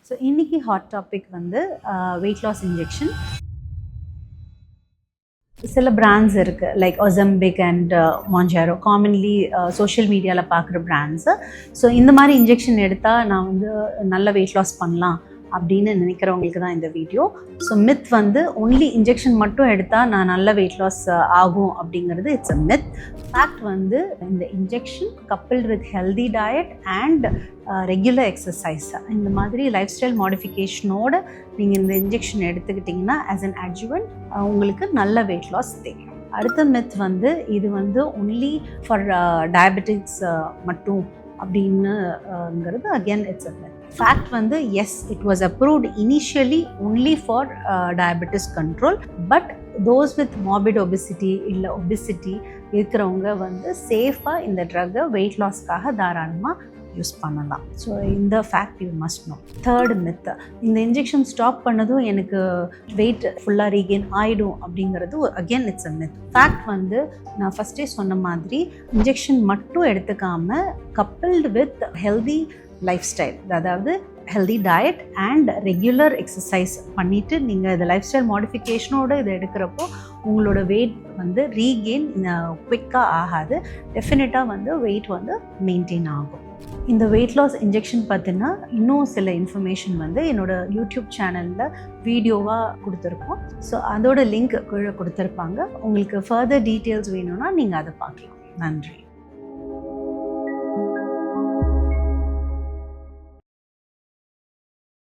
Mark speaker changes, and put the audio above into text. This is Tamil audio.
Speaker 1: ஸோ இன்றைக்கி ஹாட் டாபிக் வந்து வெயிட் லாஸ் இன்ஜெக்ஷன். சில பிராண்ட்ஸ் இருக்குது லைக் ஒசம்பிக் அண்ட் மான்ஜாரோ, காமன்லி சோஷியல் மீடியாவில் பார்க்குற பிராண்ட்ஸு. ஸோ இந்த மாதிரி இன்ஜெக்ஷன் எடுத்தால் நான் வந்து நல்ல வெயிட் லாஸ் பண்ணலாம் அப்படின்னு நினைக்கிறவங்களுக்கு தான் இந்த வீடியோ. ஸோ மித் வந்து ஒன்லி இன்ஜெக்ஷன் மட்டும் எடுத்தால் நான் நல்ல வெயிட் லாஸ் ஆகும் அப்படிங்கிறது இட்ஸ் அ மித். ஃபேக்ட் வந்து இந்த injection கப்பிள்ட் with healthy diet and regular exercise, இந்த மாதிரி லைஃப் ஸ்டைல் மாடிஃபிகேஷனோட நீங்கள் இந்த இன்ஜெக்ஷன் எடுத்துக்கிட்டிங்கன்னா ஆஸ் அன் அட்ஜுவன்ட் உங்களுக்கு நல்ல வெயிட் லாஸ் தெரியும். அடுத்த மித் வந்து இது வந்து ஒன்லி ஃபார் டயபெட்டிக்ஸ் மட்டும் அப்படின்னுங்கிறது again it's a myth. Fact வந்து yes, it was approved initially only for diabetes control, but those with morbid obesity இல்லை obesity இருக்கிறவங்க வந்து சேஃபாக இந்த ட்ரக்கை வெயிட் லாஸ்க்காக தாராளமாக யூஸ் பண்ணலாம். ஸோ இந்த fact you must know. Third myth, இந்த இன்ஜெக்ஷன் ஸ்டாப் பண்ணதும் எனக்கு வெயிட் ஃபுல்லாக ரீகெயின் ஆகிடும் அப்படிங்கிறது again it's a myth. Fact வந்து நான் ஃபஸ்ட்டே சொன்ன மாதிரி இன்ஜெக்ஷன் மட்டும் எடுத்துக்காமல் coupled with healthy lifestyle, அதாவது healthy diet and regular exercise பண்ணிவிட்டு நீங்கள் இதை லைஃப் ஸ்டைல் மாடிஃபிகேஷனோடு இதை எடுக்கிறப்போ உங்களோட வெயிட் வந்து ரீகெயின் குவிக்காக ஆகாது, டெஃபினட்டாக வந்து வெயிட் வந்து மெயின்டைன் ஆகும். இந்த வெயிட் லாஸ் இன்ஜெக்ஷன் பார்த்தினா இன்னும் சில இன்ஃபர்மேஷன் வந்து என்னோடய யூடியூப் சேனலில் வீடியோவாக கொடுத்துருக்கோம். ஸோ அதோட லிங்க் கீழே கொடுத்துருப்பாங்க. உங்களுக்கு ஃபர்தர் டீட்டெயில்ஸ் வேணும்னா நீங்கள் அதை பார்க்கலாம். நன்றி.